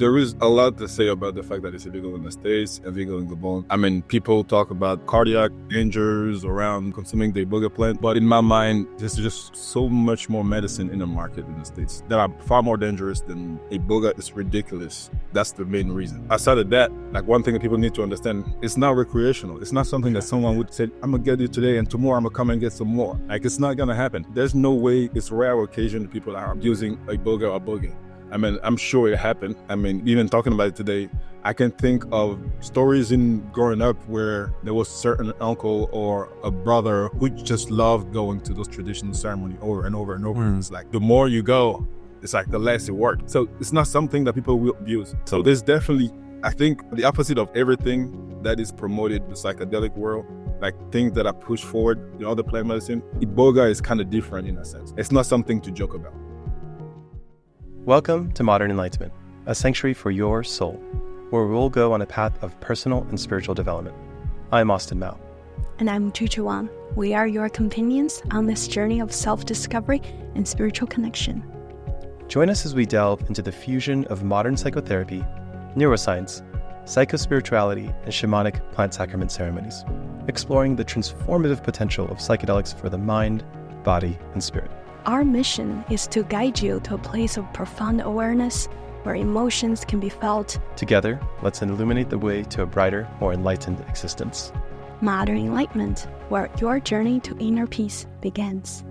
There is a lot to say about the fact that it's illegal in the States, illegal in Gabon. I mean, people talk about cardiac dangers around consuming the Iboga plant, but in my mind, there's just so much more medicine in the market in the States that are far more dangerous than Iboga. It's ridiculous. That's the main reason. Aside of that, like one thing that people need to understand, it's not recreational. It's not something that someone would say, I'm gonna get it today and tomorrow I'm gonna come and get some more. Like, it's not gonna happen. There's no way. It's rare occasion people are using Iboga or Boga. I mean, I'm sure it happened. I mean, even talking about it today, I can think of stories in growing up where there was a certain uncle or a brother who just loved going to those traditional ceremonies over and over and over. It's like, the more you go, it's like the less it works. So it's not something that people will abuse. So there's definitely, I think, the opposite of everything that is promoted in the psychedelic world, like things that are pushed forward in other plant medicine, Iboga is kind of different in a sense. It's not something to joke about. Welcome to Modern Enlightenment, a sanctuary for your soul, where we'll go on a path of personal and spiritual development. I'm Austin Mao. And I'm Chuchu Wang. We are your companions on this journey of self-discovery and spiritual connection. Join us as we delve into the fusion of modern psychotherapy, neuroscience, psychospirituality, and shamanic plant sacrament ceremonies, exploring the transformative potential of psychedelics for the mind, body, and spirit. Our mission is to guide you to a place of profound awareness where emotions can be felt. Together, let's illuminate the way to a brighter, more enlightened existence. Modern Enlightenment, where your journey to inner peace begins.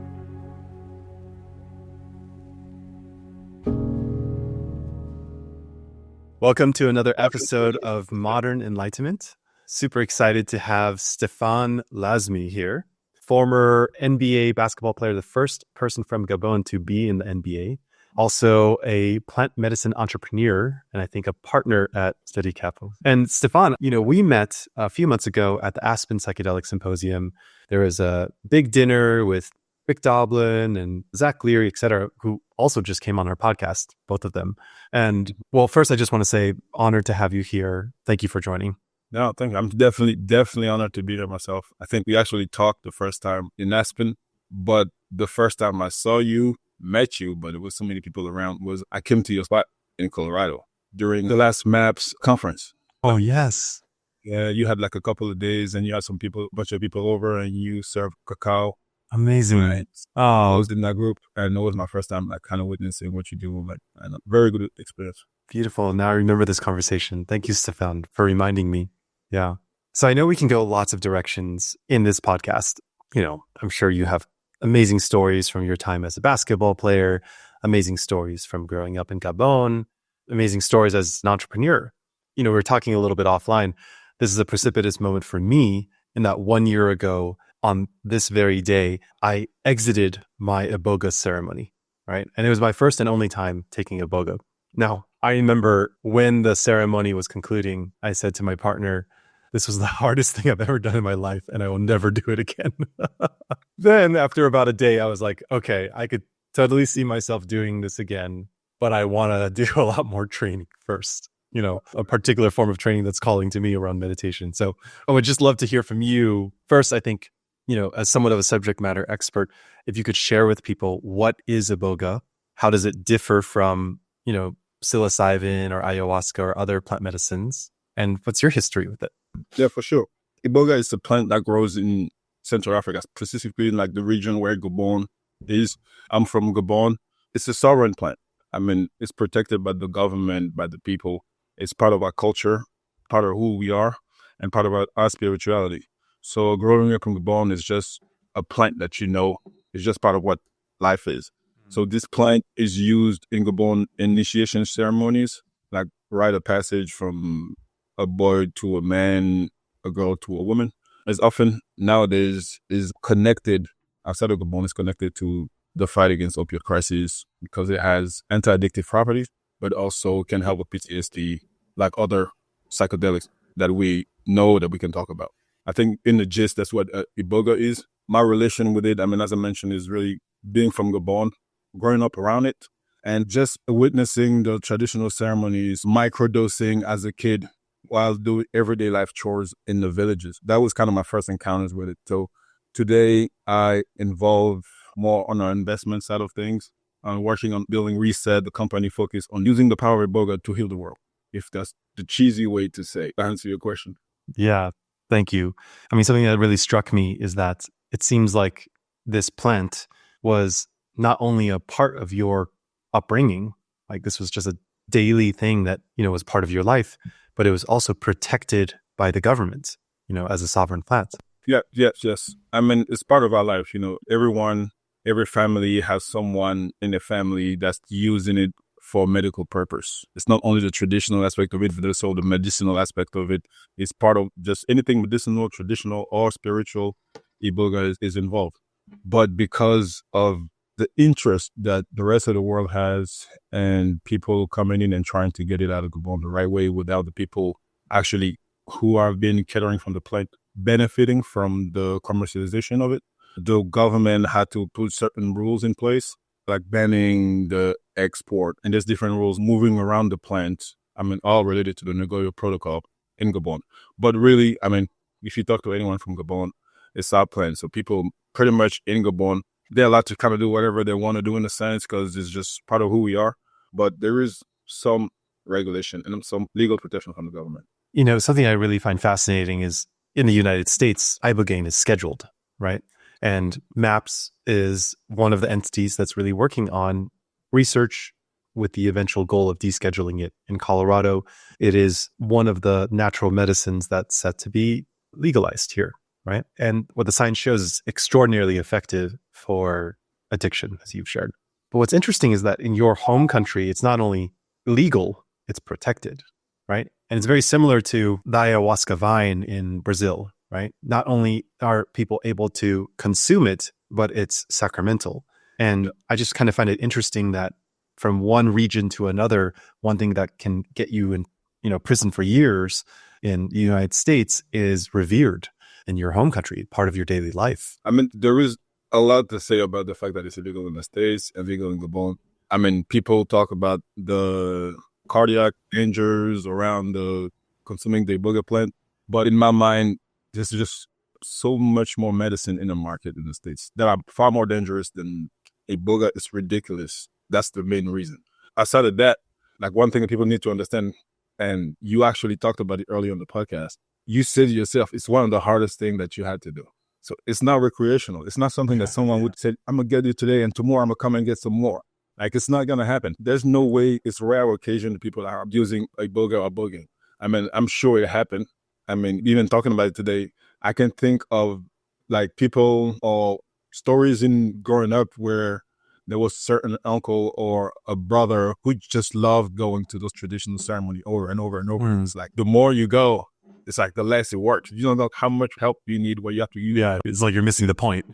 Welcome to another episode of Modern Enlightenment. Super excited to have Stéphane Lasme here. Former NBA basketball player, the first person from Gabon to be in the NBA. Also a plant medicine entrepreneur, and I think a partner at Steady Capital. And Stéphane, we met a few months ago at the Aspen Psychedelic Symposium. There was a big dinner with Rick Doblin and Zach Leary, et cetera, who also just came on our podcast, both of them. And well, first, I just want to say, honored to have you here. Thank you for joining. No, thank you. I'm definitely honored to be there myself. I think we actually talked the first time in Aspen, but the first time I saw you, met you, but there was so many people around, was I came to your spot in Colorado during the last MAPS conference. Oh, yes. Yeah, you had like a couple of days and you had a bunch of people over and you served cacao. Amazing. Right. I was in that group and it was my first time like kind of witnessing what you do. Like, and a very good experience. Beautiful. Now I remember this conversation. Thank you, Stéphane, for reminding me. Yeah. So I know we can go lots of directions in this podcast. I'm sure you have amazing stories from your time as a basketball player, amazing stories from growing up in Gabon, amazing stories as an entrepreneur. We were talking a little bit offline. This is a precipitous moment for me in that 1 year ago on this very day, I exited my Iboga ceremony, right? And it was my first and only time taking Iboga. Now, I remember when the ceremony was concluding, I said to my partner, this was the hardest thing I've ever done in my life, and I will never do it again. Then after about a day, I was like, okay, I could totally see myself doing this again, but I want to do a lot more training first, a particular form of training that's calling to me around meditation. So I would just love to hear from you. First, I think, as somewhat of a subject matter expert, if you could share with people, what is Iboga? How does it differ from, psilocybin or ayahuasca or other plant medicines? And what's your history with it? Yeah, for sure. Iboga is a plant that grows in Central Africa, specifically in like the region where Gabon is. I'm from Gabon. It's a sovereign plant. I mean, it's protected by the government, by the people. It's part of our culture, part of who we are, and part of our spirituality. So growing up in Gabon is just a plant that is just part of what life is. So this plant is used in Gabon initiation ceremonies, like rite of passage from a boy to a man, a girl to a woman. It's often nowadays is connected, outside of Gabon, is connected to the fight against opioid crisis because it has anti-addictive properties, but also can help with PTSD, like other psychedelics that we know that we can talk about. I think in the gist, that's what Iboga is. My relation with it, as I mentioned, is really being from Gabon, growing up around it, and just witnessing the traditional ceremonies, microdosing as a kid while doing everyday life chores in the villages. That was kind of my first encounters with it. So today I involve more on our investment side of things. working on building Reset, the company focus on using the power of Iboga to heal the world. If that's the cheesy way to say, answer your question. Yeah, thank you. I mean, something that really struck me is that it seems like this plant was not only a part of your upbringing, like this was just a daily thing that, was part of your life, but it was also protected by the government, as a sovereign plant. Yeah, yes. I mean, it's part of our life. Every family has someone in the family that's using it for medical purpose. It's not only the traditional aspect of it, but also the medicinal aspect of it. It's part of just anything medicinal, traditional, or spiritual. Iboga is involved. But because of the interest that the rest of the world has and people coming in and trying to get it out of Gabon the right way without the people actually who have been catering from the plant benefiting from the commercialization of it, the government had to put certain rules in place, like banning the export. And there's different rules moving around the plant. I mean, all related to the Nagoya Protocol in Gabon. But really, I mean, if you talk to anyone from Gabon, it's our plant. So people pretty much in Gabon, they're allowed to kind of do whatever they want to do in a sense because it's just part of who we are. But there is some regulation and some legal protection from the government. Something I really find fascinating is in the United States, Ibogaine is scheduled, right? And MAPS is one of the entities that's really working on research with the eventual goal of descheduling it. In Colorado, it is one of the natural medicines that's set to be legalized here, right? And what the science shows is extraordinarily effective for addiction, as you've shared. But what's interesting is that in your home country, it's not only legal, it's protected, right? And it's very similar to the ayahuasca vine in Brazil, right? Not only are people able to consume it, but it's sacramental. And I just kind of find it interesting that from one region to another, one thing that can get you in, prison for years in the United States is revered in your home country, part of your daily life. I mean, there is a lot to say about the fact that it's illegal in the States and illegal in Gabon. I mean, people talk about the cardiac dangers around the consuming the Iboga plant. But in my mind, there's just so much more medicine in the market in the States that are far more dangerous than Iboga. It's ridiculous. That's the main reason. Aside of that, like one thing that people need to understand, and you actually talked about it earlier on the podcast, you said yourself, it's one of the hardest things that you had to do. So it's not recreational. It's not something that someone would say, I'm going to get it today and tomorrow I'm going to come and get some more. Like, it's not going to happen. There's no way. It's rare occasion that people are abusing Iboga or Iboga. I mean, I'm sure it happened. I mean, even talking about it today, I can think of like people or stories in growing up where there was a certain uncle or a brother who just loved going to those traditional ceremonies over and over and over. It's like the more you go, it's like the less it works. You don't know how much help you need, what you have to use. Yeah, it's like you're missing the point.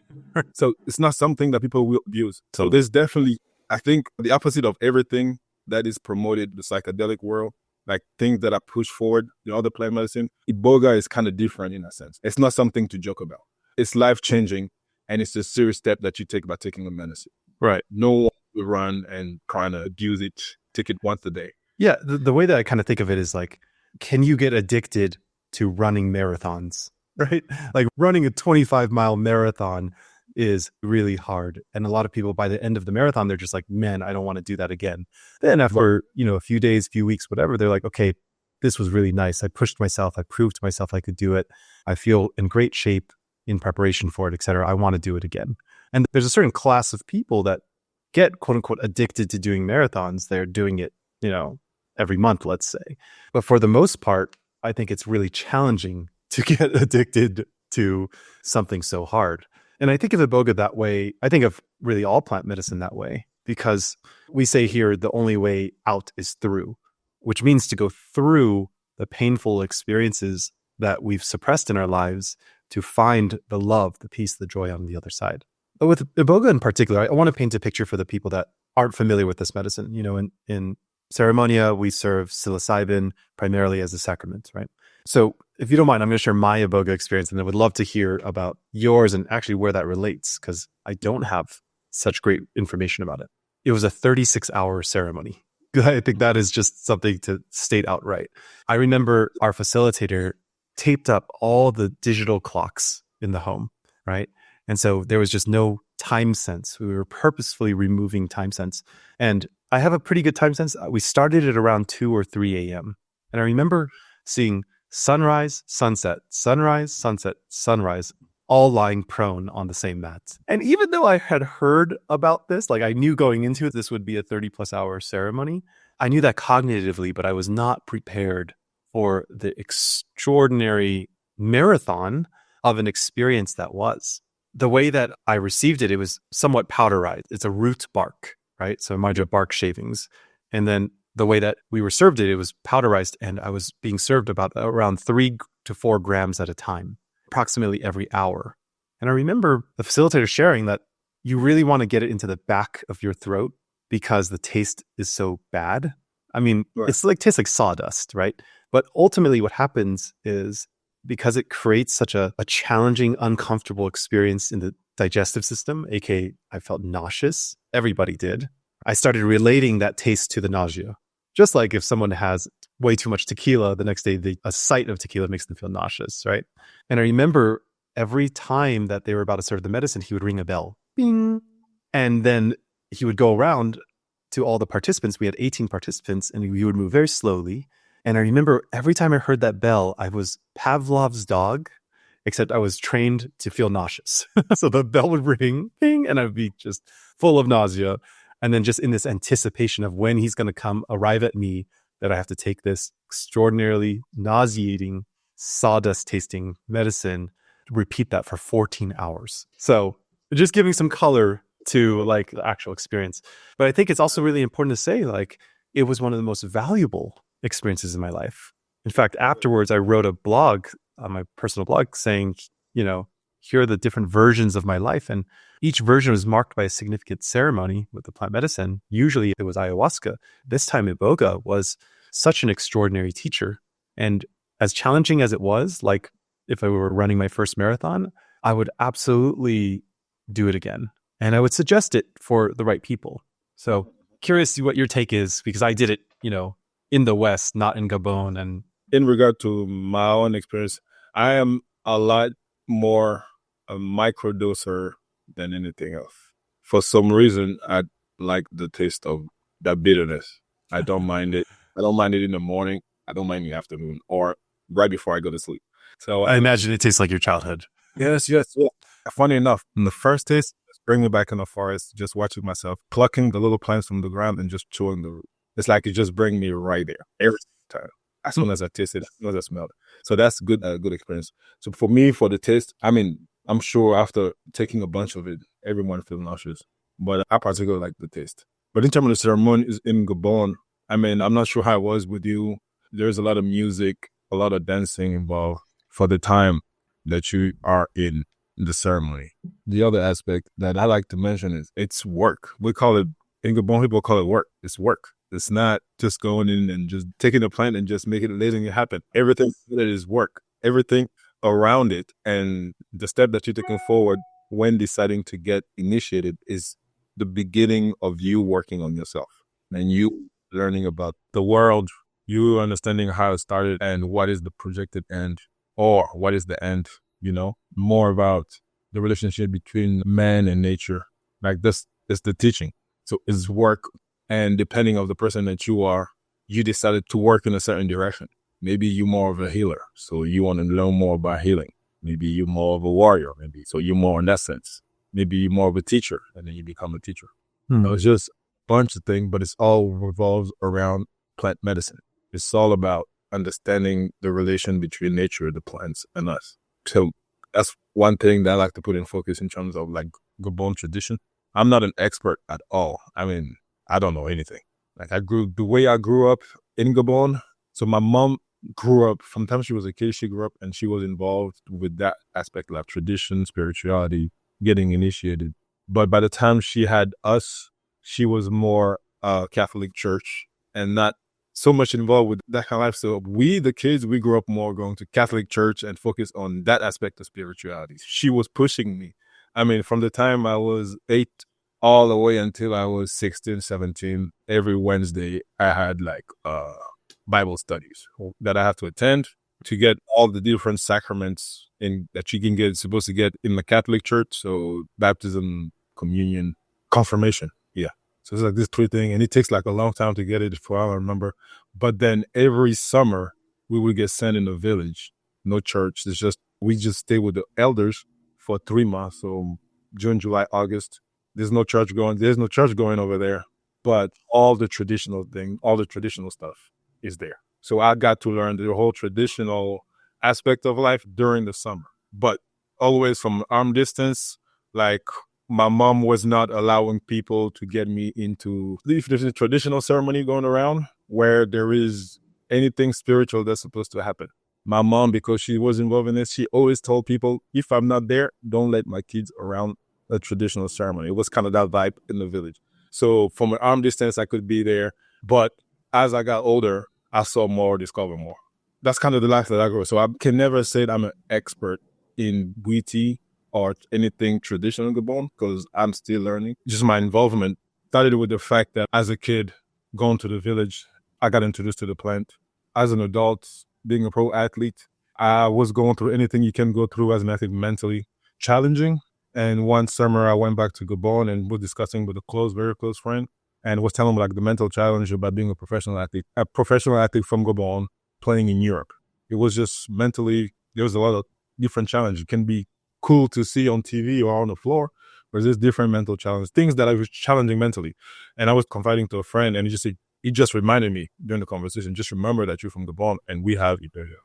So it's not something that people will abuse. So there's definitely, I think, the opposite of everything that is promoted, the psychedelic world, like things that are pushed forward, the other plant medicine, Iboga is kind of different in a sense. It's not something to joke about. It's life-changing, and it's a serious step that you take by taking a medicine. Right. No one will run and trying to abuse it, take it once a day. Yeah, the way that I kind of think of it is like, can you get addicted to running marathons, right? Like running a 25-mile marathon is really hard. And a lot of people, by the end of the marathon, they're just like, man, I don't want to do that again. Then after, a few days, few weeks, whatever, they're like, okay, this was really nice. I pushed myself. I proved to myself I could do it. I feel in great shape in preparation for it, et cetera. I want to do it again. And there's a certain class of people that get quote unquote addicted to doing marathons. They're doing it, every month, let's say. But for the most part, I think it's really challenging to get addicted to something so hard. And I think of Iboga that way. I think of really all plant medicine that way, because we say here the only way out is through, which means to go through the painful experiences that we've suppressed in our lives to find the love, the peace, the joy on the other side. But with Iboga in particular, I want to paint a picture for the people that aren't familiar with this medicine. In Ceremonia, we serve psilocybin primarily as a sacrament, right? So if you don't mind, I'm going to share my Iboga experience, and I would love to hear about yours and actually where that relates, because I don't have such great information about it. It was a 36-hour ceremony. I think that is just something to state outright. I remember our facilitator taped up all the digital clocks in the home, right? And so there was just no time sense. We were purposefully removing time sense. And I have a pretty good time sense. We started at around 2 or 3 a.m. And I remember seeing sunrise, sunset, sunrise, sunset, sunrise, all lying prone on the same mat. And even though I had heard about this, like I knew going into it, this would be a 30 plus hour ceremony. I knew that cognitively, but I was not prepared for the extraordinary marathon of an experience that was. The way that I received it, it was somewhat powderized. It's a root bark, right? So mind you, bark shavings. And then the way that we were served it, it was powderized, and I was being served about around 3 to 4 grams at a time, approximately every hour. And I remember the facilitator sharing that you really want to get it into the back of your throat because the taste is so bad. I mean, Right. it's like tastes like sawdust, right? But ultimately what happens is because it creates such a challenging, uncomfortable experience in the digestive system, aka I felt nauseous. Everybody did. I started relating that taste to the nausea. Just like if someone has way too much tequila, the next day a sight of tequila makes them feel nauseous, right? And I remember every time that they were about to serve the medicine, he would ring a bell. Bing. And then he would go around to all the participants. We had 18 participants, and we would move very slowly. And I remember every time I heard that bell, I was Pavlov's dog, except I was trained to feel nauseous. So the bell would ring, bing, and I'd be just full of nausea. And then just in this anticipation of when he's going to come arrive at me, that I have to take this extraordinarily nauseating, sawdust tasting medicine, repeat that for 14 hours. So just giving some color to like the actual experience. But I think it's also really important to say, like, it was one of the most valuable experiences in my life. In fact, afterwards, I wrote a blog on my personal blog saying, here are the different versions of my life. And each version was marked by a significant ceremony with the plant medicine. Usually it was ayahuasca. This time Iboga was such an extraordinary teacher. And as challenging as it was, like if I were running my first marathon, I would absolutely do it again. And I would suggest it for the right people. So curious what your take is, because I did it, in the West, not in Gabon. And in regard to my own experience, I am a lot more a microdoser than anything else. For some reason, I like the taste of that bitterness. I don't mind it. I don't mind it in the morning. I don't mind in the afternoon or right before I go to sleep. So I imagine it tastes like your childhood. Yes. Funny enough, in the first taste, bring me back in the forest, just watching myself, plucking the little plants from the ground and just chewing the root. It's like it just brings me right there every time. As soon as I taste it, as soon as I smell it. So that's good experience. So for me, for the taste, I mean, I'm sure after taking a bunch of it, everyone feels nauseous. But I particularly like the taste. But in terms of the ceremonies in Gabon, I mean, I'm not sure how it was with you. There's a lot of music, a lot of dancing involved for the time that you are in the ceremony. The other aspect that I like to mention is it's work. We call it, in Gabon, people call it work. It's work. It's not just going in and just taking a plant and just letting it happen. Everything that is work. Everything around it and the step that you're taking forward when deciding to get initiated is the beginning of you working on yourself and you learning about the world, you understanding how it started and what is the projected end or what is the end, more about the relationship between man and nature. Like this is the teaching. So it's work. And depending on the person that you are, you decided to work in a certain direction. Maybe you're more of a healer, so you want to learn more about healing. Maybe you're more of a warrior, so you're more in that sense. Maybe you're more of a teacher, and then you become a teacher. So it's just a bunch of things, but it's all revolves around plant medicine. It's all about understanding the relation between nature, the plants, and us. So that's one thing that I like to put in focus in terms of like Gabon tradition. I'm not an expert at all. I mean, I don't know anything. Like the way I grew up in Gabon. So my mom grew up, from the time she was a kid, she grew up and she was involved with that aspect, like tradition, spirituality, getting initiated. But by the time she had us, she was more Catholic church and not so much involved with that kind of life. So we, the kids, we grew up more going to Catholic church and focus on that aspect of spirituality. She was pushing me. I mean, from the time I was 8 all the way until I was 16, 17, every Wednesday, I had like Bible studies that I have to attend to get all the different sacraments that you can get, supposed to get in the Catholic church. So baptism, communion, confirmation. Yeah. So it's like this 3 thing, and it takes like a long time to get it for all I remember. But then every summer we would get sent in the village, no church. It's just, we just stay with the elders for 3 months. So June, July, August, there's no church going over there, but all the traditional thing, all the traditional stuff is there. So I got to learn the whole traditional aspect of life during the summer, but always from arm distance. Like, my mom was not allowing people to get me into, if there's a traditional ceremony going around where there is anything spiritual that's supposed to happen. My mom, because she was involved in this, she always told people, if I'm not there, don't let my kids around a traditional ceremony. It was kind of that vibe in the village. So from an arm distance, I could be there. But as I got older, I saw more, discover more. That's kind of the life that I grew. So I can never say that I'm an expert in Bwiti or anything traditional in Gabon, because I'm still learning. Just my involvement started with the fact that as a kid, going to the village, I got introduced to the plant. As an adult, being a pro athlete, I was going through anything you can go through as an athlete, mentally challenging. And one summer I went back to Gabon and was discussing with a very close friend, and was telling him like the mental challenge about being a professional athlete from Gabon playing in Europe. It was just mentally, there was a lot of different challenges. It can be cool to see on TV or on the floor, but there's different mental challenges, things that I was challenging mentally. And I was confiding to a friend, and he just reminded me during the conversation, just remember that you're from Gabon and we have Iboga.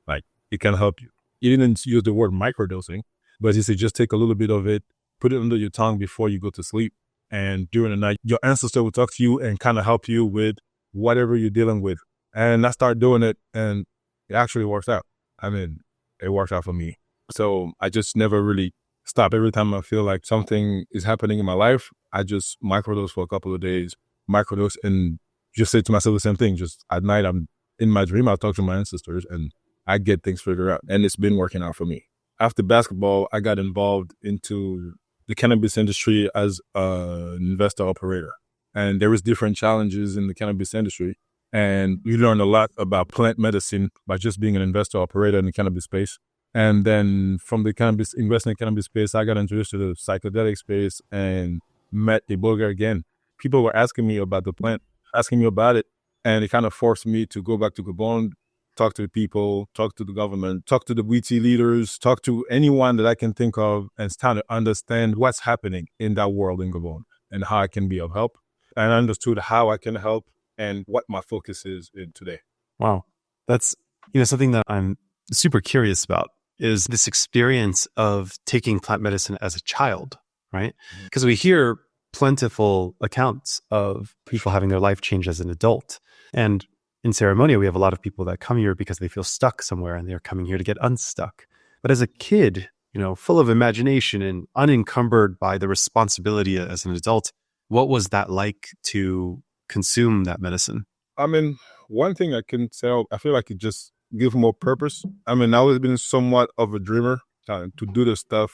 Like, it can help you. He didn't use the word microdosing, but he said, just take a little bit of it, put it under your tongue before you go to sleep. And during the night, your ancestor will talk to you and kind of help you with whatever you're dealing with. And I started doing it, and it actually works out. I mean, it worked out for me. So I just never really stop. Every time I feel like something is happening in my life, I just microdose for a couple of days, microdose, and just say to myself the same thing. Just at night, I'm in my dream, I'll talk to my ancestors and I get things figured out. And it's been working out for me. After basketball, I got involved into the cannabis industry as an investor operator. And there was different challenges in the cannabis industry. And you learn a lot about plant medicine by just being an investor operator in the cannabis space. And then from the investing in cannabis space, I got introduced to the psychedelic space and met Iboga again. People were asking me about the plant, asking me about it. And it kind of forced me to go back to Gabon, talk to the people, talk to the government, talk to the Bwiti leaders, talk to anyone that I can think of, and start to understand what's happening in that world in Gabon and how I can be of help. And I understood how I can help and what my focus is in today. Wow. That's, something that I'm super curious about is this experience of taking plant medicine as a child, right? Because we hear plentiful accounts of people having their life change as an adult. And in Ceremonia, we have a lot of people that come here because they feel stuck somewhere and they're coming here to get unstuck. But as a kid, full of imagination and unencumbered by the responsibility as an adult, what was that like to consume that medicine? I mean, one thing I can tell, I feel like it just gives more purpose. I mean, I've always been somewhat of a dreamer to do the stuff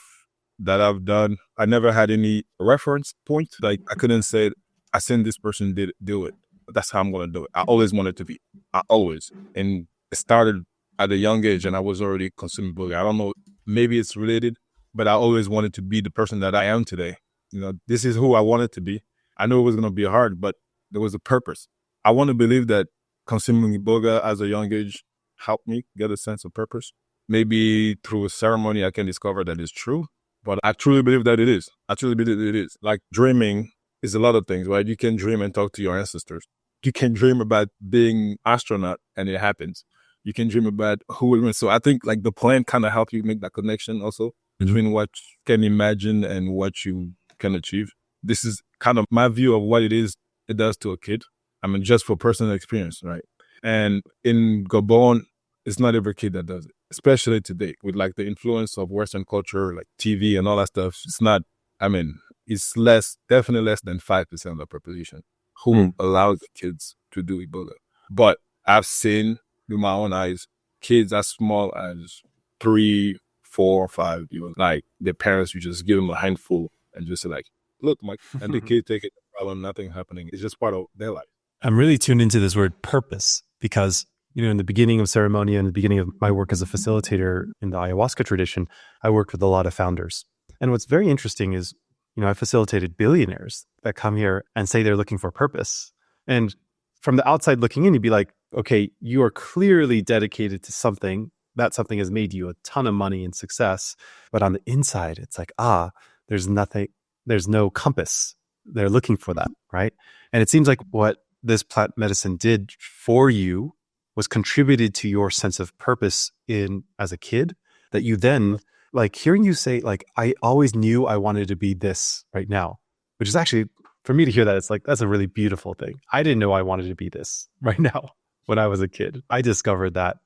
that I've done. I never had any reference point. Like, I couldn't say, I seen this person did do it. That's how I'm going to do it. I always wanted to be. And it started at a young age, and I was already consuming Iboga. I don't know, maybe it's related, but I always wanted to be the person that I am today. This is who I wanted to be. I knew it was going to be hard, but there was a purpose. I want to believe that consuming Iboga as a young age helped me get a sense of purpose. Maybe through a ceremony, I can discover that it's true, but I truly believe that it is. Like, dreaming is a lot of things, right? You can dream and talk to your ancestors. You can dream about being astronaut and it happens. You can dream about who will win. So I think like the plant kind of helps you make that connection also between what you can imagine and what you can achieve. This is kind of my view of what it does to a kid. I mean, just for personal experience, right? And in Gabon, it's not every kid that does it, especially today with like the influence of Western culture, like TV and all that stuff. It's definitely less than 5% of the population who allows the kids to do Iboga. But I've seen with my own eyes, kids as small as 3, 4, 5, like their parents, you just give them a handful and just say like, look, Mike, and the kid take it, no problem, nothing happening. It's just part of their life. I'm really tuned into this word purpose because, in the beginning of Ceremonia and the beginning of my work as a facilitator in the ayahuasca tradition, I worked with a lot of founders. And what's very interesting is I facilitated billionaires that come here and say they're looking for purpose. And from the outside looking in, you'd be like, okay, you are clearly dedicated to something. That something has made you a ton of money and success. But on the inside, it's like, there's nothing, there's no compass. They're looking for that, right? And it seems like what this plant medicine did for you was contributed to your sense of purpose as a kid, that you then, like, hearing you say, like, I always knew I wanted to be this right now, which is actually, for me to hear that, it's like, that's a really beautiful thing. I didn't know I wanted to be this right now when I was a kid. I discovered that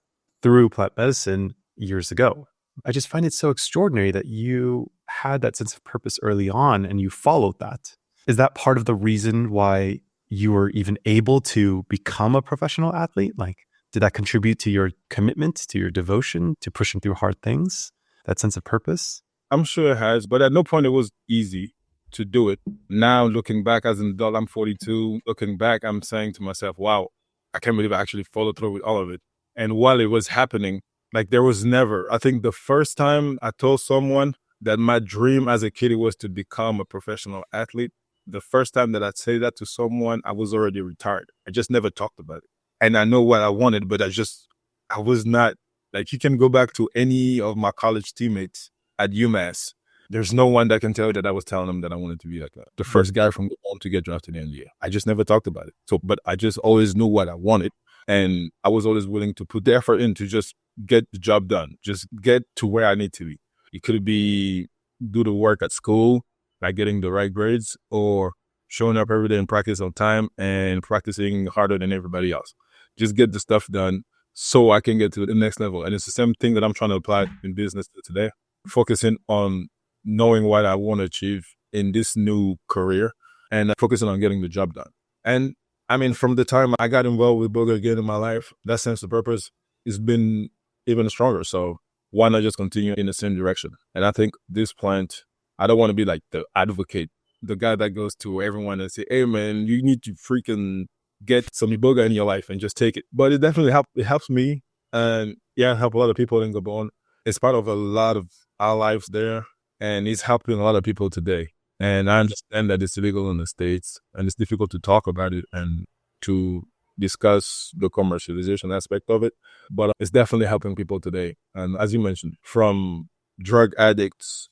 through plant medicine years ago. I just find it so extraordinary that you had that sense of purpose early on and you followed that. Is that part of the reason why you were even able to become a professional athlete? Like, did that contribute to your commitment, to your devotion, to pushing through hard things, that sense of purpose? I'm sure it has, but at no point it was easy to do it. Now, looking back as an adult, I'm 42. Looking back, I'm saying to myself, wow, I can't believe I actually followed through with all of it. And while it was happening, like, there was never, I think the first time I told someone that my dream as a kid was to become a professional athlete, the first time that I'd say that to someone, I was already retired. I just never talked about it. And I know what I wanted, but I was not, like, you can go back to any of my college teammates at UMass. There's no one that can tell you that I was telling them that I wanted to be like that. The first guy from Gabon to get drafted in the NBA. I just never talked about it. But I just always knew what I wanted. And I was always willing to put the effort in to just get the job done, just get to where I need to be. It could be do the work at school, like getting the right grades, or showing up every day and practice on time and practicing harder than everybody else. Just get the stuff done so I can get to the next level. And it's the same thing that I'm trying to apply in business today, focusing on knowing what I want to achieve in this new career and focusing on getting the job done. And I mean, from the time I got involved with Iboga again in my life, that sense of purpose has been even stronger. So why not just continue in the same direction? And I think this plant, I don't want to be like the advocate, the guy that goes to everyone and say, hey man, you need to freaking get some Iboga in your life and just take it. But it definitely helps me, and help a lot of people in Gabon. It's part of a lot of our lives there, and it's helping a lot of people today. And I understand that it's illegal in the States and it's difficult to talk about it and to discuss the commercialization aspect of it, but it's definitely helping people today. And as you mentioned, from drug addicts,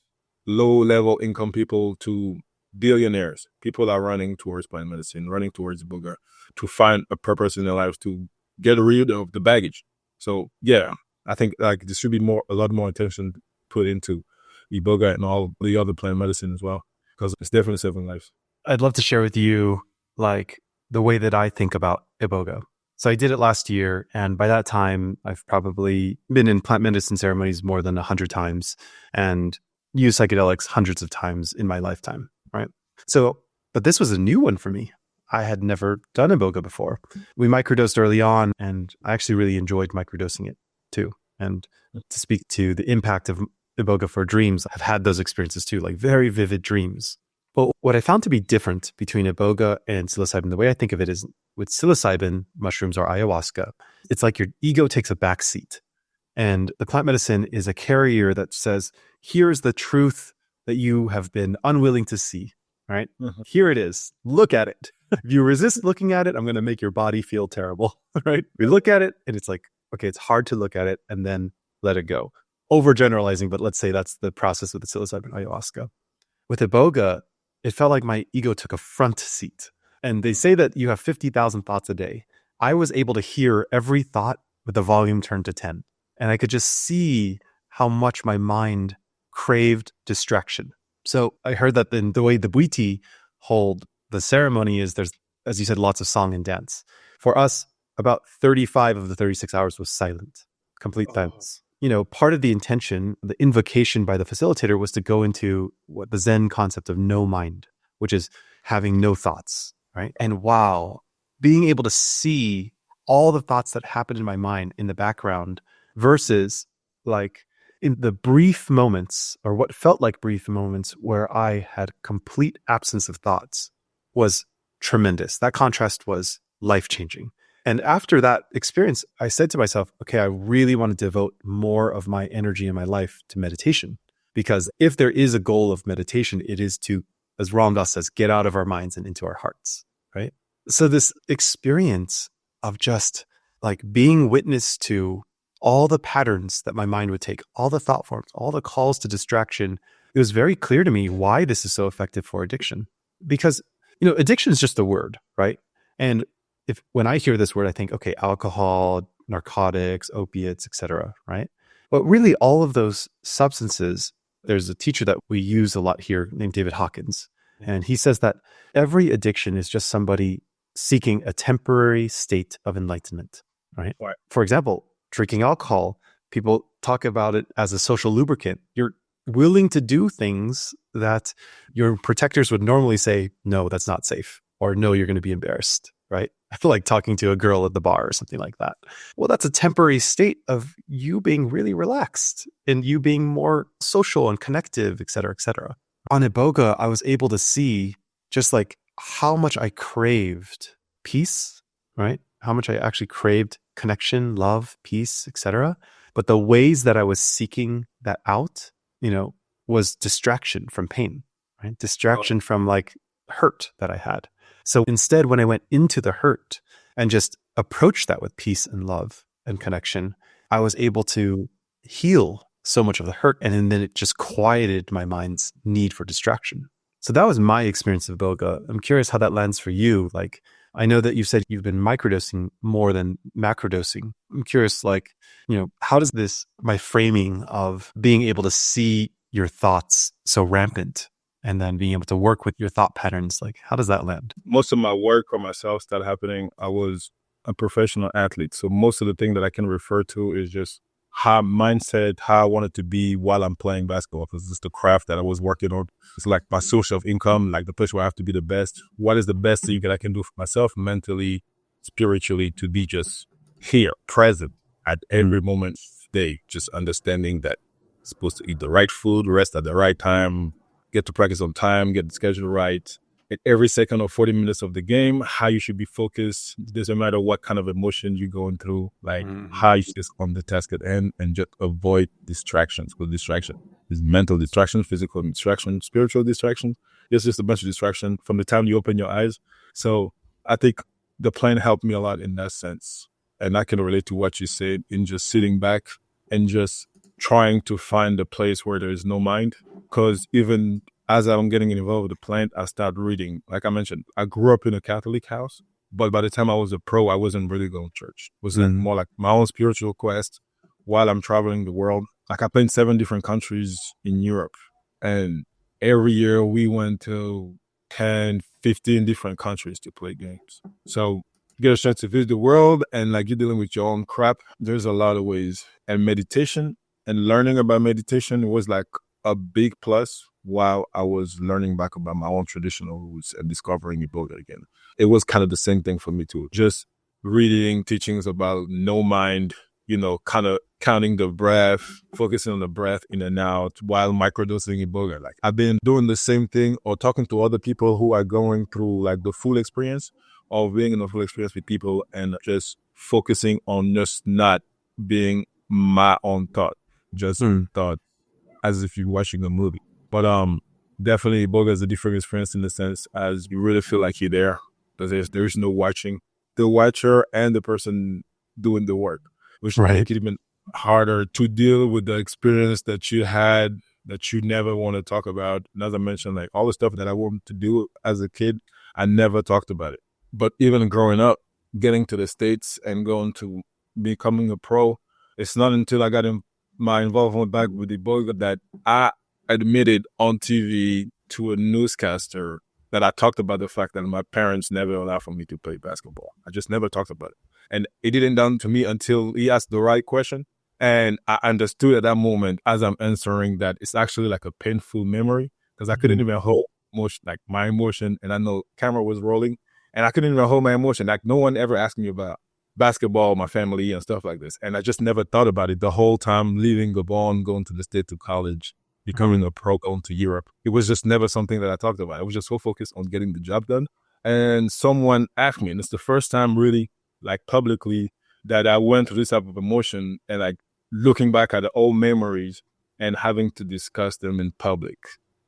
low-level income people to billionaires, people are running towards plant medicine, running towards Iboga to find a purpose in their lives, to get rid of the baggage. So yeah, I think like there should be a lot more attention put into Iboga and all the other plant medicine as well, because it's definitely saving lives. I'd love to share with you like the way that I think about Iboga. So I did it last year, and by that time, I've probably been in plant medicine ceremonies more than 100 times and used psychedelics hundreds of times in my lifetime, right? So, but this was a new one for me. I had never done Iboga before. We microdosed early on, and I actually really enjoyed microdosing it too. And to speak to the impact of Iboga for dreams, I've had those experiences too, like very vivid dreams. But what I found to be different between Iboga and psilocybin, the way I think of it is with psilocybin mushrooms or ayahuasca, it's like your ego takes a back seat. And the plant medicine is a carrier that says, here's the truth that you have been unwilling to see, right? Mm-hmm. Here it is. Look at it. If you resist looking at it, I'm going to make your body feel terrible, right? We look at it and it's like, okay, it's hard to look at it and then let it go. Overgeneralizing, but let's say that's the process with the psilocybin ayahuasca. With Iboga, it felt like my ego took a front seat. And they say that you have 50,000 thoughts a day. I was able to hear every thought with the volume turned to 10. And I could just see how much my mind craved distraction. So I heard that in the way the Bwiti hold the ceremony is there's, as you said, lots of song and dance. For us, about 35 of the 36 hours was silent, complete silence. You know, part of the intention, the invocation by the facilitator was to go into what the Zen concept of no mind, which is having no thoughts, right? And wow, being able to see all the thoughts that happened in my mind in the background versus like in the brief moments or what felt like brief moments where I had complete absence of thoughts was tremendous. That contrast was life-changing. And after that experience, I said to myself, okay, I really want to devote more of my energy in my life to meditation, because if there is a goal of meditation, it is to as Ram Dass says, get out of our minds and into our hearts, right? So this experience of just like being witness to all the patterns that my mind would take, all the thought forms, all the calls to distraction, it was very clear to me why this is so effective for addiction. Because, addiction is just a word, right? And when I hear this word, I think, okay, alcohol, narcotics, opiates, etc., right? But really all of those substances, there's a teacher that we use a lot here named David Hawkins. And he says that every addiction is just somebody seeking a temporary state of enlightenment, right? Right. For example, drinking alcohol, people talk about it as a social lubricant. You're willing to do things that your protectors would normally say, no, that's not safe, or no, you're going to be embarrassed, right? I feel like talking to a girl at the bar or something like that. Well, that's a temporary state of you being really relaxed and you being more social and connective, et cetera, et cetera. On Iboga, I was able to see just like how much I craved peace, right? How much I actually craved connection, love, peace, et cetera. But the ways that I was seeking that out, was distraction from pain, right? Distraction from like hurt that I had. So instead, when I went into the hurt and just approached that with peace and love and connection, I was able to heal so much of the hurt. And then it just quieted my mind's need for distraction. So that was my experience of Iboga. I'm curious how that lands for you. Like, I know that you said you've been microdosing more than macrodosing. I'm curious, how does my framing of being able to see your thoughts so rampant and then being able to work with your thought patterns, like how does that land? Most of my work for myself started happening. I was a professional athlete. So most of the thing that I can refer to is just how mindset, how I wanted to be while I'm playing basketball, because it's the craft that I was working on. It's like my source of income, like the place where I have to be the best. What is the best thing that I can do for myself mentally, spiritually, to be just here, present at every moment of the day, just understanding that I'm supposed to eat the right food, rest at the right time, get to practice on time, get the schedule right. At every second or 40 minutes of the game, how you should be focused. It doesn't matter what kind of emotion you're going through, like how you just on the task at hand and just avoid distractions. Because distraction is mental distraction, physical distraction, spiritual distraction. It's just a bunch of distraction from the time you open your eyes. So I think the plan helped me a lot in that sense. And I can relate to what you said in just sitting back and just trying to find a place where there is no mind. Because even as I'm getting involved with the plant, I started reading. Like I mentioned, I grew up in a Catholic house, but by the time I was a pro, I wasn't really going to church. It was more like my own spiritual quest while I'm traveling the world. Like I played 7 different countries in Europe. And every year we went to 10, 15 different countries to play games. So you get a chance to visit the world and like you're dealing with your own crap. There's a lot of ways. And meditation and learning about meditation was like a big plus while I was learning back about my own traditional roots and discovering Iboga again. It was kind of the same thing for me too. Just reading teachings about no mind, kind of counting the breath, focusing on the breath in and out while microdosing Iboga. Like I've been doing the same thing or talking to other people who are going through like the full experience or being in the full experience with people and just focusing on just not being my own thought, just thought as if you're watching a movie. But definitely Iboga is a different experience in the sense as you really feel like you're there. Because there is no watching. The watcher and the person doing the work, which make it even harder to deal with the experience that you had that you never want to talk about. And as I mentioned, like all the stuff that I wanted to do as a kid, I never talked about it. But even growing up, getting to the States and going to becoming a pro, it's not until I got my involvement back with Iboga that I admitted on TV to a newscaster that I talked about the fact that my parents never allowed for me to play basketball. I just never talked about it. And it didn't dawn to me until he asked the right question. And I understood at that moment as I'm answering that it's actually like a painful memory because I couldn't even hold my emotion. And I know camera was rolling and I couldn't even hold my emotion. Like no one ever asked me about basketball, my family and stuff like this. And I just never thought about it the whole time leaving Gabon, going to the States to college, becoming a pro, going to Europe. It was just never something that I talked about. I was just so focused on getting the job done. And someone asked me, and it's the first time really like publicly that I went through this type of emotion and like looking back at the old memories and having to discuss them in public.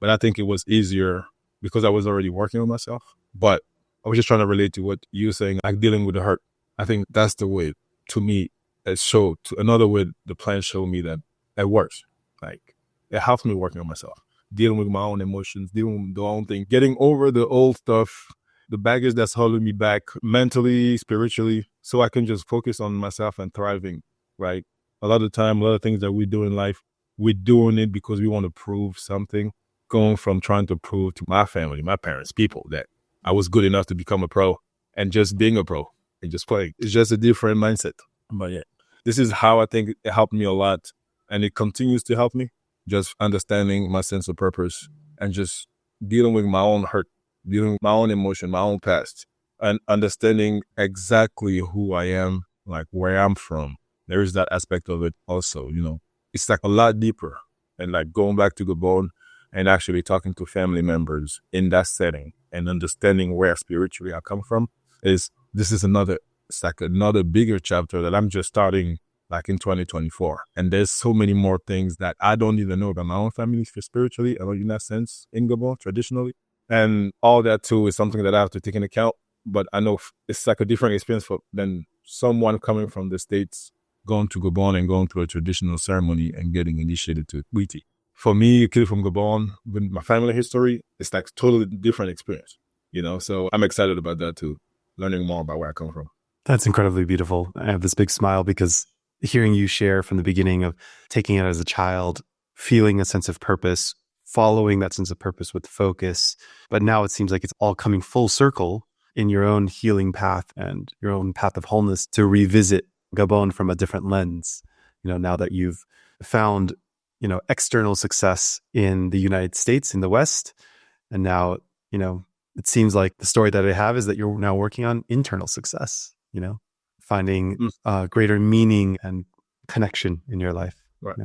But I think it was easier because I was already working on myself. But I was just trying to relate to what you were saying, like dealing with the hurt. I think that's the way, to me, it showed. Another way the plant showed me that it works. Like, it helps me working on myself, dealing with my own emotions, dealing with the own thing, getting over the old stuff, the baggage that's holding me back mentally, spiritually, so I can just focus on myself and thriving, right? A lot of the time, a lot of things that we do in life, we're doing it because we want to prove something, going from trying to prove to my family, my parents, people, that I was good enough to become a pro, and just being a pro and just playing. It's just a different mindset. But yeah, this is how I think it helped me a lot, and it continues to help me, just understanding my sense of purpose and just dealing with my own hurt, dealing with my own emotion, my own past, and understanding exactly who I am, like where I'm from. There is that aspect of it also, It's like a lot deeper. And like going back to Gabon and actually talking to family members in that setting and understanding where spiritually I come from it's like another bigger chapter that I'm just starting like in 2024. And there's so many more things that I don't even know about my own family spiritually, in that sense, in Gabon, traditionally. And all that too is something that I have to take into account. But I know it's like a different experience than someone coming from the States, going to Gabon and going through a traditional ceremony and getting initiated to Witi. For me, a kid from Gabon, with my family history, it's like totally different experience, So I'm excited about that too, learning more about where I come from. That's incredibly beautiful. I have this big smile because hearing you share from the beginning of taking it as a child, feeling a sense of purpose, following that sense of purpose with focus. But now it seems like it's all coming full circle in your own healing path and your own path of wholeness to revisit Gabon from a different lens. Now that you've found, external success in the United States, in the West, and now, it seems like the story that I have is that you're now working on internal success, finding greater meaning and connection in your life. Right.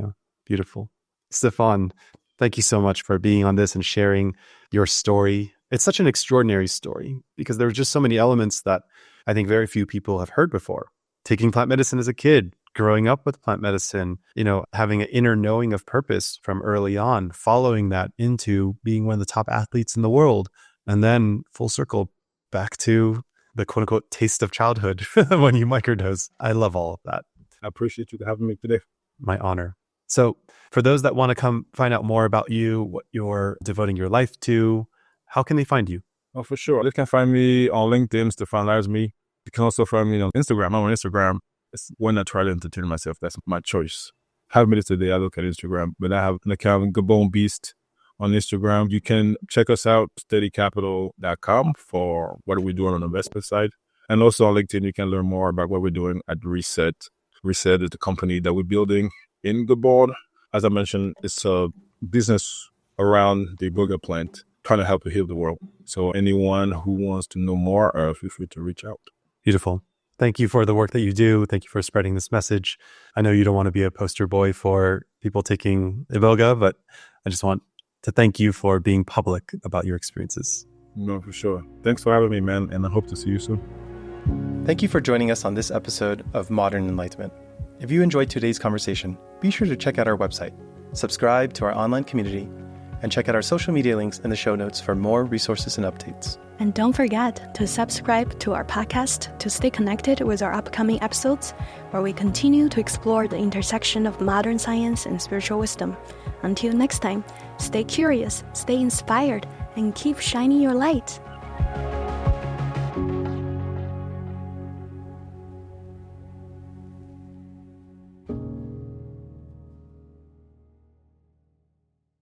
Beautiful. Stéphane, thank you so much for being on this and sharing your story. It's such an extraordinary story because there are just so many elements that I think very few people have heard before. Taking plant medicine as a kid, growing up with plant medicine, having an inner knowing of purpose from early on, following that into being one of the top athletes in the world, and then full circle back to the quote unquote taste of childhood when you microdose. I love all of that. I appreciate you having me today. My honor. So for those that want to come find out more about you, what you're devoting your life to, how can they find you? Oh, for sure. They can find me on LinkedIn, Stéphane Lasme. You can also find me on Instagram. I'm on Instagram. It's when I try to entertain myself. That's my choice. 5 minutes a day, I look at Instagram. But I have an account, Gabon Beast, on Instagram. You can check us out, steadycapital.com, for what we're doing on the investment side. And also on LinkedIn, you can learn more about what we're doing at Reset. Reset is the company that we're building in Gabon. As I mentioned, it's a business around the Iboga plant, trying to help heal the world. So anyone who wants to know more, feel free to reach out. Beautiful. Thank you for the work that you do. Thank you for spreading this message. I know you don't want to be a poster boy for people taking Iboga, but I just want to thank you for being public about your experiences. No, for sure. Thanks for having me, man, and I hope to see you soon. Thank you for joining us on this episode of Modern Enlightenment. If you enjoyed today's conversation, be sure to check out our website, subscribe to our online community, and check out our social media links in the show notes for more resources and updates. And don't forget to subscribe to our podcast to stay connected with our upcoming episodes, where we continue to explore the intersection of modern science and spiritual wisdom. Until next time, stay curious, stay inspired, and keep shining your light.